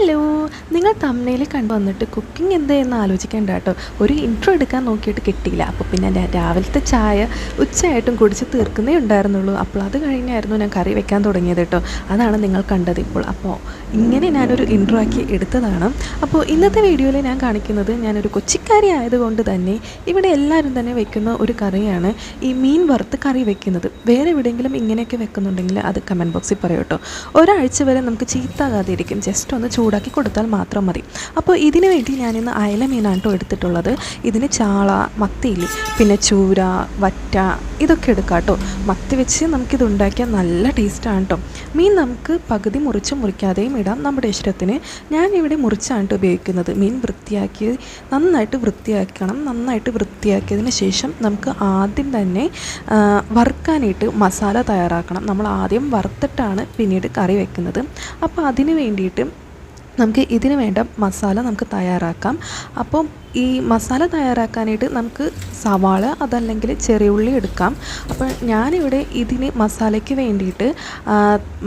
Hello, നിങ്ങൾ തമ്മിൽ കണ്ടുവന്നിട്ട് cooking എന്തായെന്ന് ആലോചിക്കേണ്ട കേട്ടോ. ഒരു ഇൻട്രോ എടുക്കാൻ നോക്കിയിട്ട് കിട്ടിയില്ല. അപ്പോൾ പിന്നെ രാവിലത്തെ ചായ ഉച്ചയായിട്ടും കുടിച്ച് തീർക്കുന്നേ ഉണ്ടായിരുന്നുള്ളൂ. അപ്പോൾ അത് കഴിഞ്ഞായിരുന്നു ഞാൻ കറി വെക്കാൻ തുടങ്ങിയത് കേട്ടോ. അതാണ് നിങ്ങൾ കണ്ടത് ഇപ്പോൾ. അപ്പോൾ ഇങ്ങനെ ഞാനൊരു ഇൻട്രോ ആക്കി എടുത്തതാണ്. അപ്പോൾ ഇന്നത്തെ വീഡിയോയിൽ ഞാൻ കാണിക്കുന്നത് ഞാനൊരു കൊച്ചിക്കാരി ആയതുകൊണ്ട് തന്നെ ഇവിടെ എല്ലാവരും തന്നെ വെക്കുന്ന ഒരു കറിയാണ് ഈ മീൻ വറുത്ത് കറി വെക്കുന്നത്. വേറെ എവിടെയെങ്കിലും ഇങ്ങനെയൊക്കെ വെക്കുന്നുണ്ടെങ്കിൽ അത് കമൻറ്റ് ബോക്സിൽ പറയൂ കേട്ടോ. ഒരാഴ്ച വരെ നമുക്ക് ചീത്താകാതിരിക്കും. ജസ്റ്റ് ഒന്ന് ചൂടാക്കി കൊടുത്താൽ മാത്രം മതി. അപ്പോൾ ഇതിനു വേണ്ടി ഞാനിന്ന് അയല മീനാണ് കേട്ടോ എടുത്തിട്ടുള്ളത്. ഇതിന് ചാള, മത്തിയില്ലേ, പിന്നെ ചൂര, വറ്റ ഇതൊക്കെ എടുക്കാം കേട്ടോ. മത്തി വെച്ച് നമുക്കിത് ഉണ്ടാക്കിയാൽ നല്ല ടേസ്റ്റാണ് കേട്ടോ. മീൻ നമുക്ക് പകുതി മുറിക്കാതെയും ഇടാം, നമ്മുടെ ഇഷ്ടത്തിന്. ഞാനിവിടെ മുറിച്ചാണ് കേട്ടോ ഉപയോഗിക്കുന്നത്. മീൻ നന്നായിട്ട് വൃത്തിയാക്കണം. നന്നായിട്ട് വൃത്തിയാക്കിയതിന് ശേഷം നമുക്ക് ആദ്യം തന്നെ വറുക്കാനായിട്ട് മസാല തയ്യാറാക്കണം. നമ്മൾ ആദ്യം വറുത്തിട്ടാണ് പിന്നീട് കറി വെക്കുന്നത്. അപ്പോൾ അതിന് വേണ്ടിയിട്ട് നമുക്ക് ഇതിന് വേണ്ട മസാല നമുക്ക് തയ്യാറാക്കാം. അപ്പം ഈ മസാല തയ്യാറാക്കാനായിട്ട് നമുക്ക് സവാള അതല്ലെങ്കിൽ ചെറിയ ഉള്ളി എടുക്കാം. അപ്പോൾ ഞാനിവിടെ ഇതിന് മസാലയ്ക്ക് വേണ്ടിയിട്ട്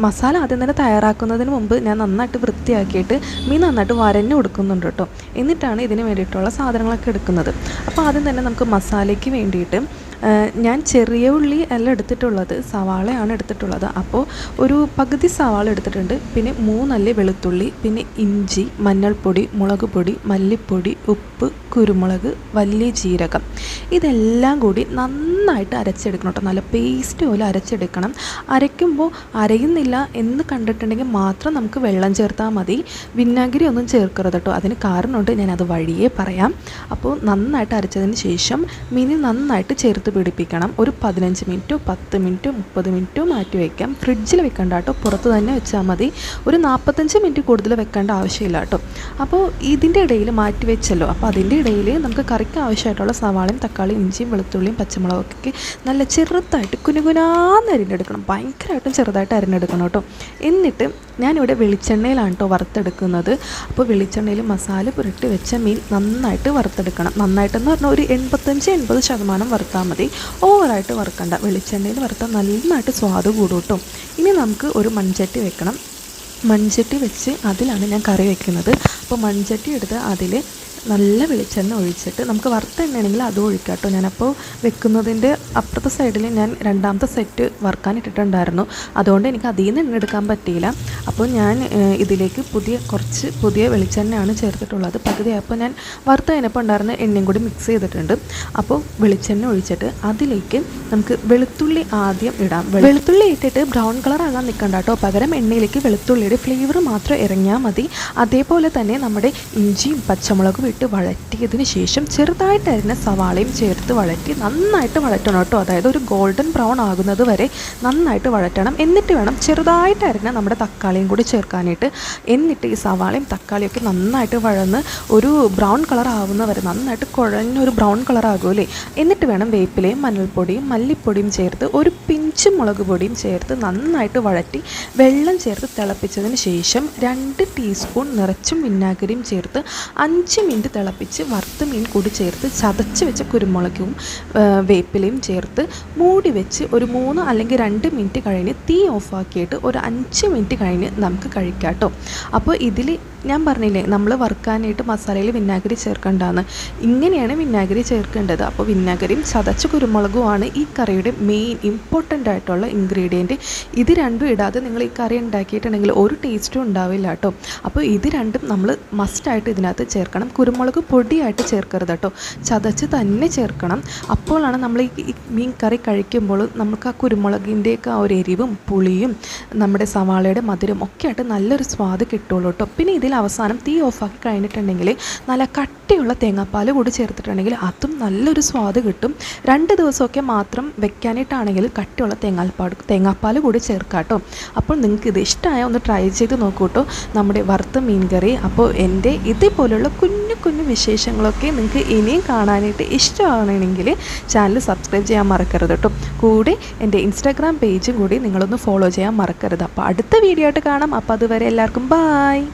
മസാല ആദ്യം തന്നെ തയ്യാറാക്കുന്നതിന് മുമ്പ് ഞാൻ നന്നായിട്ട് വൃത്തിയാക്കിയിട്ട് മീൻ നന്നായിട്ട് വരഞ്ഞു കൊടുക്കുന്നുണ്ട് കേട്ടോ. എന്നിട്ടാണ് ഇതിന് വേണ്ടിയിട്ടുള്ള സാധനങ്ങളൊക്കെ എടുക്കുന്നത്. അപ്പോൾ ആദ്യം തന്നെ നമുക്ക് മസാലയ്ക്ക് വേണ്ടിയിട്ട് ഞാൻ ചെറിയ ഉള്ളി അല്ല എടുത്തിട്ടുള്ളത്, സവാളയാണ് എടുത്തിട്ടുള്ളത്. അപ്പോൾ ഒരു പകുതി സവാള എടുത്തിട്ടുണ്ട്. പിന്നെ 3 അല്ലി വെളുത്തുള്ളി, പിന്നെ ഇഞ്ചി, മഞ്ഞൾപ്പൊടി, മുളക് പൊടി, മല്ലിപ്പൊടി, ഉപ്പ്, കുരുമുളക്, വലിയ ജീരകം ഇതെല്ലാം കൂടി നന്നായിട്ട് അരച്ചെടുക്കണം കേട്ടോ. നല്ല പേസ്റ്റ് പോലെ അരച്ചെടുക്കണം. അരയ്ക്കുമ്പോൾ അരയുന്നില്ല എന്ന് കണ്ടിട്ടുണ്ടെങ്കിൽ മാത്രം നമുക്ക് വെള്ളം ചേർത്താൽ മതി. വിനാഗിരി ഒന്നും ചേർക്കരുത് കേട്ടോ. അതിന് കാരണമുണ്ട്, ഞാനത് വഴിയേ പറയാം. അപ്പോൾ നന്നായിട്ട് അരച്ചതിന് ശേഷം മീൻ നന്നായിട്ട് ചേർത്ത് പിടിപ്പിക്കണം. ഒരു 15 മിനിറ്റോ 10 മിനിറ്റോ 30 മിനിറ്റോ മാറ്റി വയ്ക്കാം. ഫ്രിഡ്ജിൽ വെക്കണ്ട കേട്ടോ, പുറത്ത് തന്നെ വെച്ചാൽ മതി. ഒരു 45 മിനിറ്റ് കൂടുതൽ വെക്കേണ്ട ആവശ്യമില്ല കേട്ടോ. അപ്പോൾ ഇതിൻ്റെ ഇടയിൽ മാറ്റി വെച്ചല്ലോ. അപ്പോൾ അതിൻ്റെ ഇടയിൽ നമുക്ക് കറിക്ക് ആവശ്യമായിട്ടുള്ള സവാളയും തക്കാളിയും ഇഞ്ചിയും വെളുത്തുള്ളിയും പച്ചമുളകൊക്കെ നല്ല ചെറുതായിട്ട് കുനുകുനാന്ന് അരിഞ്ഞെടുക്കണം. ഭയങ്കരമായിട്ടും ചെറുതായിട്ട് അരിഞ്ഞെടുക്കണം കേട്ടോ. എന്നിട്ട് ഞാനിവിടെ വെളിച്ചെണ്ണയിലാണ് കേട്ടോ വറുത്തെടുക്കുന്നത്. അപ്പോൾ വെളിച്ചെണ്ണയിൽ മസാല പുരട്ടി വെച്ച മീൻ നന്നായിട്ട് വറുത്തെടുക്കണം. നന്നായിട്ടെന്ന് പറഞ്ഞാൽ ഒരു 85-80% വറുത്താൽ മതി. ഓവറായിട്ട് വറുക്കണ്ട. വെളിച്ചെണ്ണയിൽ വറുത്താൽ നന്നായിട്ട് സ്വാദ് കൂടും കേട്ടോ. ഇനി നമുക്ക് ഒരു മൺചട്ടി വെക്കണം. മൺചട്ടി വെച്ച് അതിലാണ് ഞാൻ കറി വെക്കുന്നത്. അപ്പോൾ മൺചട്ടി എടുത്ത് അതിൽ നല്ല വെളിച്ചെണ്ണ ഒഴിച്ചിട്ട് നമുക്ക് വറുത്ത എണ്ണയാണെങ്കിൽ അതും ഒഴിക്കാം കേട്ടോ. ഞാനപ്പോൾ വെക്കുന്നതിൻ്റെ അപ്പുറത്തെ സൈഡിൽ ഞാൻ 2ാമത്തെ സെറ്റ് വറുക്കാനിട്ടിട്ടുണ്ടായിരുന്നു. അതുകൊണ്ട് എനിക്ക് അതിൽ നിന്ന് എണ്ണ എടുക്കാൻ പറ്റിയില്ല. അപ്പോൾ ഞാൻ ഇതിലേക്ക് കുറച്ച് പുതിയ വെളിച്ചെണ്ണയാണ് ചേർത്തിട്ടുള്ളത്. പകുതിയായപ്പോൾ ഞാൻ വറുത്ത കഴിഞ്ഞപ്പോൾ ഉണ്ടായിരുന്ന എണ്ണയും കൂടി മിക്സ് ചെയ്തിട്ടുണ്ട്. അപ്പോൾ വെളിച്ചെണ്ണ ഒഴിച്ചിട്ട് അതിലേക്ക് നമുക്ക് വെളുത്തുള്ളി ആദ്യം ഇടാം. വെളുത്തുള്ളി ഇട്ടിട്ട് ബ്രൗൺ കളർ ആകാൻ നിൽക്കണ്ട കേട്ടോ. പകരം എണ്ണയിലേക്ക് വെളുത്തുള്ളിയുടെ ഫ്ലേവർ മാത്രം ഇറങ്ങിയാൽ മതി. അതേപോലെ തന്നെ നമ്മുടെ ഇഞ്ചിയും പച്ചമുളകും ഇട്ട് വഴറ്റിയതിന് ശേഷം ചെറുതായിട്ട് അരിഞ്ഞ സവാളയും ചേർത്ത് നന്നായിട്ട് വഴറ്റണം കേട്ടോ. അതായത് ഒരു ഗോൾഡൻ ബ്രൗൺ ആകുന്നത് വരെ നന്നായിട്ട് വഴറ്റണം. എന്നിട്ട് വേണം ചെറുതായിട്ട് അരിഞ്ഞ നമ്മുടെ തക്കാളിയും കൂടി ചേർക്കാനായിട്ട്. എന്നിട്ട് ഈ സവാളയും തക്കാളിയൊക്കെ നന്നായിട്ട് വഴന്ന് ഒരു ബ്രൗൺ കളർ ആവുന്ന വരെ നന്നായിട്ട് കുഴഞ്ഞൊരു ബ്രൗൺ കളർ ആകുമല്ലേ. എന്നിട്ട് വേണം വേപ്പിലയും മഞ്ഞൾപ്പൊടിയും മല്ലിപ്പൊടിയും ചേർത്ത് ഒരു പിഞ്ച് മുളക് പൊടിയും ചേർത്ത് നന്നായിട്ട് വഴറ്റി വെള്ളം ചേർത്ത് തിളപ്പിച്ചതിന് ശേഷം 2 ടീസ്പൂൺ നിറച്ചും വിനാഗിരിയും ചേർത്ത് 5 മിനിറ്റ് തിളപ്പിച്ച് വറുത്ത മീൻ കൂടി ചേർത്ത് ചതച്ച് വെച്ച കുരുമുളകും വേപ്പിലയും ചേർത്ത് മൂടി വെച്ച് ഒരു 3 അല്ലെങ്കിൽ 2 മിനിറ്റ് കഴിഞ്ഞ് തീ ഓഫാക്കിയിട്ട് ഒരു 5 മിനിറ്റ് കഴിഞ്ഞ് നമുക്ക് കഴിക്കാം കേട്ടോ. അപ്പോൾ ഇതിൽ ഞാൻ പറഞ്ഞില്ലേ നമ്മൾ വറുക്കാനായിട്ട് മസാലയിൽ വിനാഗിരി ചേർക്കേണ്ടതെന്ന്. ഇങ്ങനെയാണ് വിനാഗിരി ചേർക്കേണ്ടത്. അപ്പോൾ വിനാഗിരിയും ചതച്ച കുരുമുളകുമാണ് ഈ കറിയുടെ മെയിൻ ഇമ്പോർട്ടൻ്റ് ആയിട്ടുള്ള ഇൻഗ്രീഡിയൻറ്റ്. ഇത് രണ്ടും ഇടാതെ നിങ്ങൾ ഈ കറി ഉണ്ടാക്കിയിട്ടുണ്ടെങ്കിൽ ഒരു ടേസ്റ്റും ഉണ്ടാവില്ല കേട്ടോ. അപ്പോൾ ഇത് രണ്ടും നമ്മൾ മസ്റ്റായിട്ട് ഇതിനകത്ത് ചേർക്കണം. കുരുമുളക് പൊടിയായിട്ട് ചേർക്കരുത് കേട്ടോ, ചതച്ച് തന്നെ ചേർക്കണം. അപ്പോഴാണ് നമ്മൾ ഈ മീൻ കറി കഴിക്കുമ്പോൾ നമുക്ക് ആ കുരുമുളകിൻ്റെയൊക്കെ ആ ഒരു എരിവും പുളിയും നമ്മുടെ സവാളയുടെ മധുരം ഒക്കെ ആയിട്ട് നല്ലൊരു സ്വാദ് കിട്ടുള്ളൂ കേട്ടോ. പിന്നെ ഇതിൽ അവസാനം തീ ഓഫാക്കി കഴിഞ്ഞിട്ടുണ്ടെങ്കിൽ നല്ല കട്ടിയുള്ള തേങ്ങാപ്പാൽ കൂടി ചേർത്തിട്ടുണ്ടെങ്കിൽ അതും നല്ലൊരു സ്വാദ് കിട്ടും. 2 ദിവസമൊക്കെ മാത്രം വെക്കാനായിട്ടാണെങ്കിൽ കട്ടിയുള്ള തേങ്ങാപ്പാൽ കൂടി ചേർക്കാം കേട്ടോ. അപ്പോൾ നിങ്ങൾക്ക് ഇത് ഇഷ്ടമായ ഒന്ന് ട്രൈ ചെയ്ത് നോക്കൂ കേട്ടോ, നമ്മുടെ വറുത്ത മീൻ കറി. അപ്പോൾ എൻ്റെ ഇതേപോലെയുള്ള കുഞ്ഞു വിശേഷങ്ങളൊക്കെ നിങ്ങൾക്ക് ഇനിയും കാണാനായിട്ട് ഇഷ്ടമാണെങ്കിൽ ചാനൽ സബ്സ്ക്രൈബ് ചെയ്യാൻ മറക്കരുത് കേട്ടോ. കൂടെ എൻ്റെ ഇൻസ്റ്റാഗ്രാം പേജും കൂടി നിങ്ങളൊന്ന് ഫോളോ ചെയ്യാൻ മറക്കരുത്. അപ്പോൾ അടുത്ത വീഡിയോ ആയിട്ട് കാണാം. അപ്പോൾ അതുവരെ എല്ലാവർക്കും ബായ്.